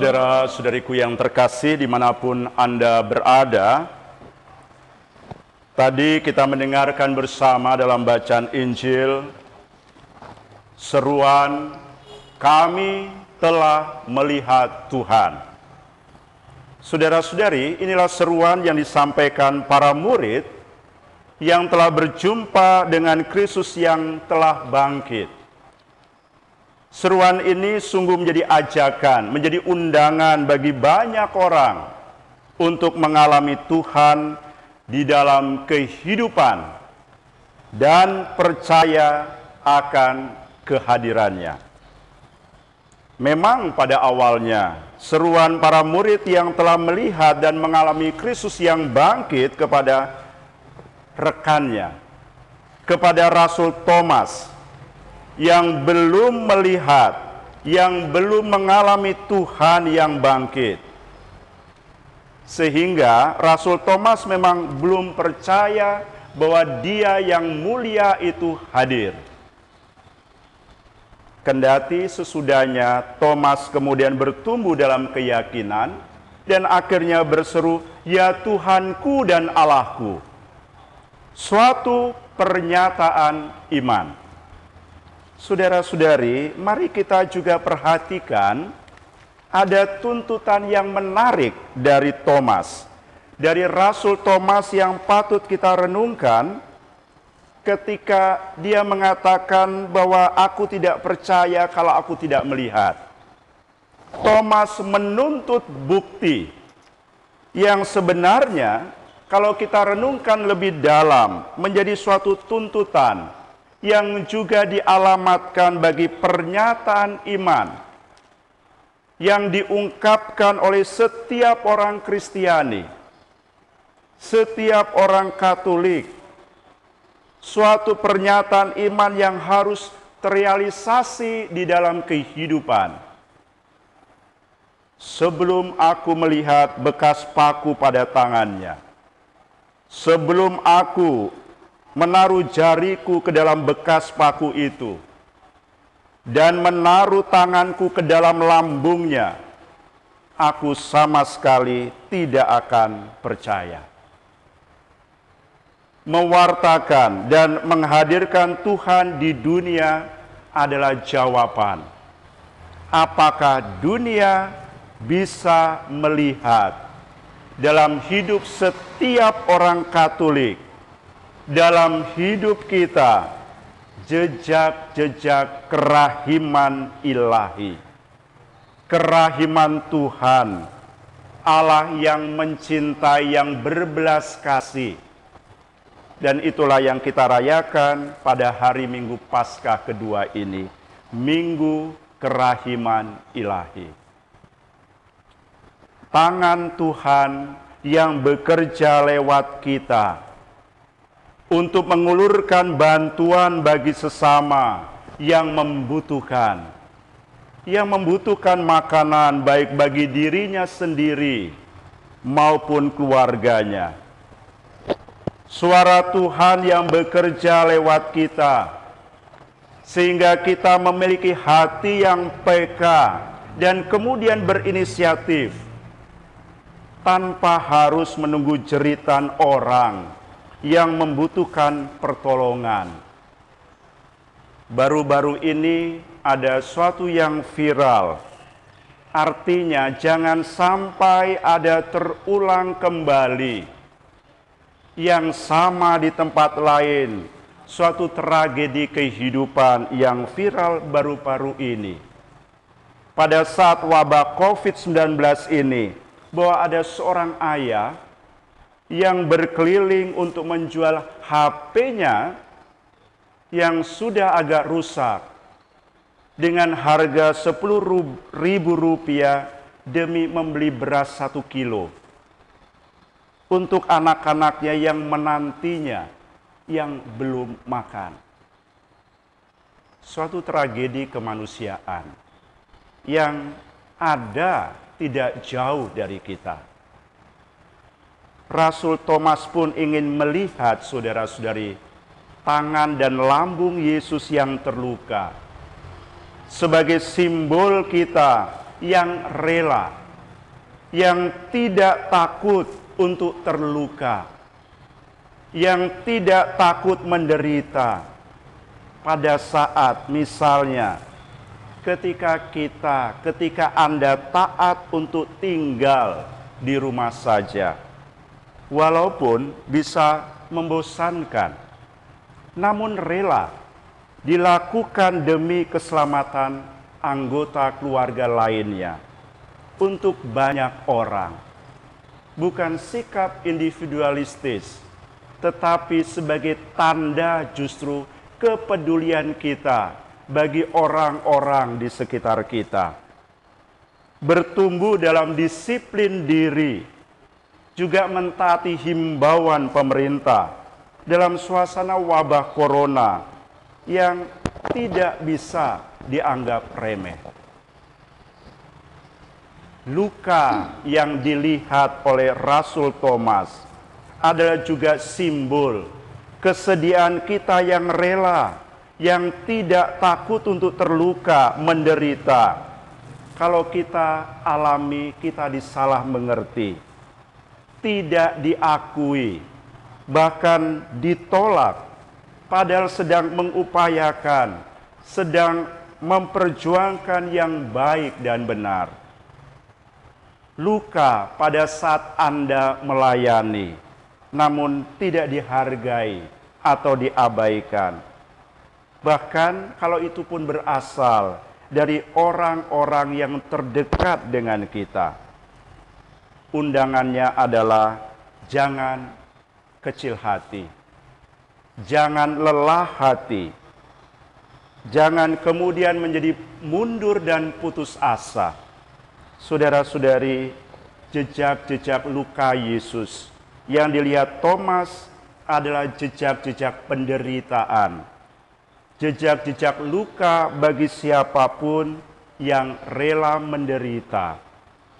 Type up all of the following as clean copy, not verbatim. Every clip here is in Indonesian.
Saudara-saudariku yang terkasih dimanapun Anda berada, tadi kita mendengarkan bersama dalam bacaan Injil, seruan, kami telah melihat Tuhan. Saudara-saudari, inilah seruan yang disampaikan para murid yang telah berjumpa dengan Kristus yang telah bangkit. Seruan ini sungguh menjadi ajakan, menjadi undangan bagi banyak orang untuk mengalami Tuhan di dalam kehidupan dan percaya akan kehadirannya. Memang pada awalnya, seruan para murid yang telah melihat dan mengalami Kristus yang bangkit kepada rekannya, kepada Rasul Thomas, yang belum melihat, yang belum mengalami Tuhan yang bangkit. Sehingga Rasul Thomas memang belum percaya bahwa Dia yang mulia itu hadir. Kendati sesudahnya Thomas kemudian bertumbuh dalam keyakinan dan akhirnya berseru, "Ya Tuhanku dan Allahku." Suatu pernyataan iman. Saudara-saudari, mari kita juga perhatikan ada tuntutan yang menarik dari Thomas, dari Rasul Thomas yang patut kita renungkan ketika dia mengatakan bahwa aku tidak percaya kalau aku tidak melihat. Thomas menuntut bukti yang sebenarnya kalau kita renungkan lebih dalam menjadi suatu tuntutan yang juga dialamatkan bagi pernyataan iman yang diungkapkan oleh setiap orang Kristiani, setiap orang Katolik. Suatu pernyataan iman yang harus terrealisasi di dalam kehidupan. Sebelum aku melihat bekas paku pada tangannya, sebelum aku menaruh jariku ke dalam bekas paku itu, dan menaruh tanganku ke dalam lambungnya, aku sama sekali tidak akan percaya. Mewartakan dan menghadirkan Tuhan di dunia adalah jawaban. Apakah dunia bisa melihat dalam hidup setiap orang Katolik, dalam hidup kita, jejak-jejak kerahiman ilahi, kerahiman Tuhan, Allah yang mencintai, yang berbelas kasih. Dan itulah yang kita rayakan pada hari Minggu Paskah kedua ini, Minggu Kerahiman Ilahi. Tangan Tuhan yang bekerja lewat kita untuk mengulurkan bantuan bagi sesama yang membutuhkan makanan baik bagi dirinya sendiri maupun keluarganya. Suara Tuhan yang bekerja lewat kita sehingga kita memiliki hati yang peka dan kemudian berinisiatif tanpa harus menunggu jeritan orang yang membutuhkan pertolongan. Baru-baru ini ada suatu yang viral. Artinya jangan sampai ada terulang kembali yang sama di tempat lain. Suatu tragedi kehidupan yang viral baru-baru ini. Pada saat wabah COVID-19 ini, bahwa ada seorang ayah yang berkeliling untuk menjual HP-nya yang sudah agak rusak dengan harga Rp10.000 demi membeli beras 1 kilo untuk anak-anaknya yang menantinya yang belum makan. Suatu tragedi kemanusiaan yang ada tidak jauh dari kita. Rasul Thomas pun ingin melihat, saudara-saudari, tangan dan lambung Yesus yang terluka. Sebagai simbol kita yang rela, yang tidak takut untuk terluka, yang tidak takut menderita pada saat misalnya ketika Anda taat untuk tinggal di rumah saja, walaupun bisa membosankan, namun rela dilakukan demi keselamatan anggota keluarga lainnya untuk banyak orang. Bukan sikap individualistis, tetapi sebagai tanda justru kepedulian kita bagi orang-orang di sekitar kita. Bertumbuh dalam disiplin diri, juga mentaati himbauan pemerintah dalam suasana wabah corona yang tidak bisa dianggap remeh. Luka yang dilihat oleh Rasul Thomas adalah juga simbol kesediaan kita yang rela, yang tidak takut untuk terluka, menderita. Kalau kita alami, kita disalah mengerti, tidak diakui, bahkan ditolak, padahal sedang mengupayakan, sedang memperjuangkan yang baik dan benar. Luka pada saat Anda melayani, namun tidak dihargai atau diabaikan. Bahkan kalau itu pun berasal dari orang-orang yang terdekat dengan kita. Undangannya adalah jangan kecil hati, jangan lelah hati, jangan kemudian menjadi mundur dan putus asa. Saudara-saudari, jejak-jejak luka Yesus yang dilihat Thomas adalah jejak-jejak penderitaan, jejak-jejak luka bagi siapapun yang rela menderita,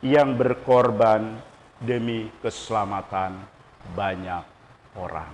yang berkorban demi keselamatan banyak orang.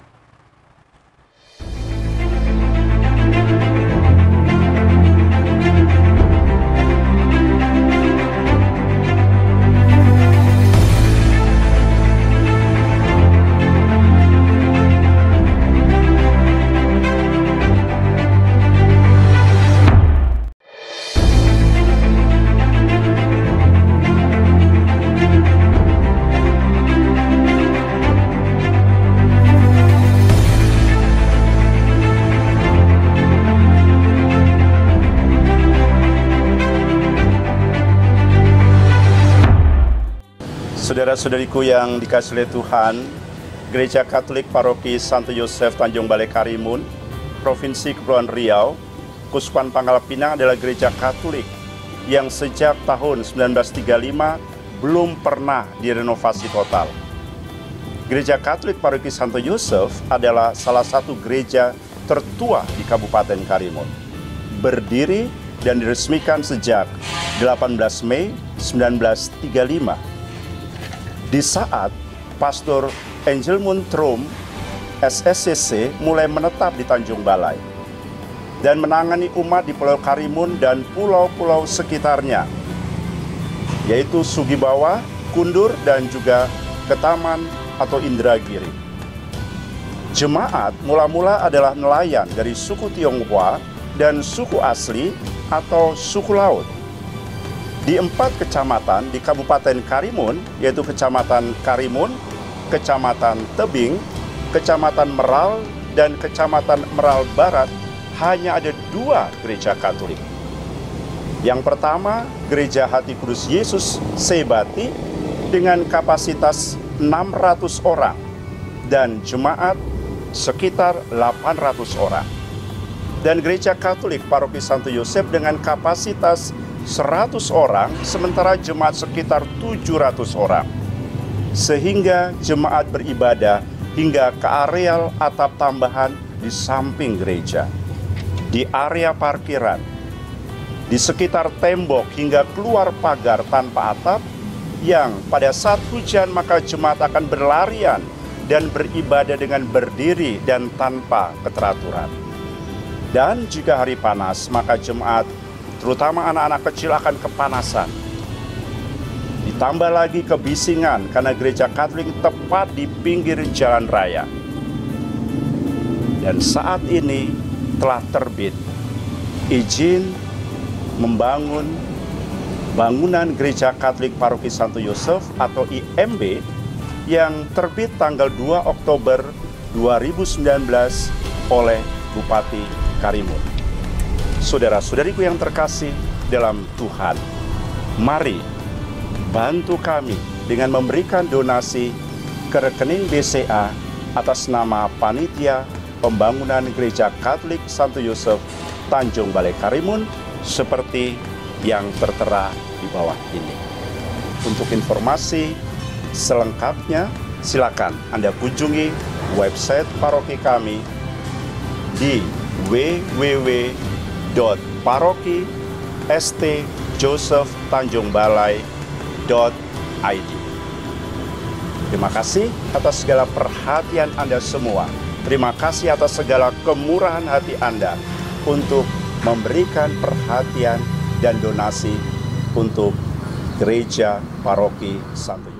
Saudara-saudariku yang dikasihi oleh Tuhan, Gereja Katolik Paroki Santo Yosef Tanjung Balai Karimun, Provinsi Kepulauan Riau, Kuskupan Pangkal Pinang adalah gereja Katolik yang sejak tahun 1935 belum pernah direnovasi total. Gereja Katolik Paroki Santo Yosef adalah salah satu gereja tertua di Kabupaten Karimun. Berdiri dan diresmikan sejak 18 Mei 1935. Di saat Pastor Angelmund Trom, SSCC, mulai menetap di Tanjung Balai dan menangani umat di Pulau Karimun dan pulau-pulau sekitarnya, yaitu Sugihbawah, Kundur, dan juga Ketaman atau Indragiri. Jemaat mula-mula adalah nelayan dari suku Tionghoa dan suku asli atau suku laut. Di 4 kecamatan di Kabupaten Karimun, yaitu Kecamatan Karimun, Kecamatan Tebing, Kecamatan Meral, dan Kecamatan Meral Barat, hanya ada 2 gereja Katolik. Yang pertama, Gereja Hati Kudus Yesus Sebati dengan kapasitas 600 orang dan jemaat sekitar 800 orang. Dan Gereja Katolik Paroki Santo Yosef dengan kapasitas 100 orang, sementara jemaat sekitar 700 orang. Sehingga jemaat beribadah hingga ke areal atap tambahan di samping gereja, di area parkiran, di sekitar tembok hingga keluar pagar tanpa atap, yang pada saat hujan maka jemaat akan berlarian dan beribadah dengan berdiri dan tanpa keteraturan. Dan jika hari panas, maka jemaat, terutama anak-anak kecil, akan kepanasan Ditambah lagi kebisingan karena gereja Katolik tepat di pinggir jalan raya. Dan saat ini telah terbit izin membangun bangunan Gereja Katolik Paroki Santo Yosef atau IMB yang terbit tanggal 2 Oktober 2019 oleh Bupati Karimun. Saudara-saudariku yang terkasih dalam Tuhan, mari bantu kami dengan memberikan donasi ke rekening BCA atas nama Panitia Pembangunan Gereja Katolik Santo Yosef Tanjung Balai Karimun seperti yang tertera di bawah ini. Untuk informasi selengkapnya, silakan Anda kunjungi website paroki kami di www.paroki.stjosephtanjungbalai.id. Terima kasih atas segala perhatian Anda semua. Terima kasih atas segala kemurahan hati Anda untuk memberikan perhatian dan donasi untuk Gereja Paroki Santo Yosef.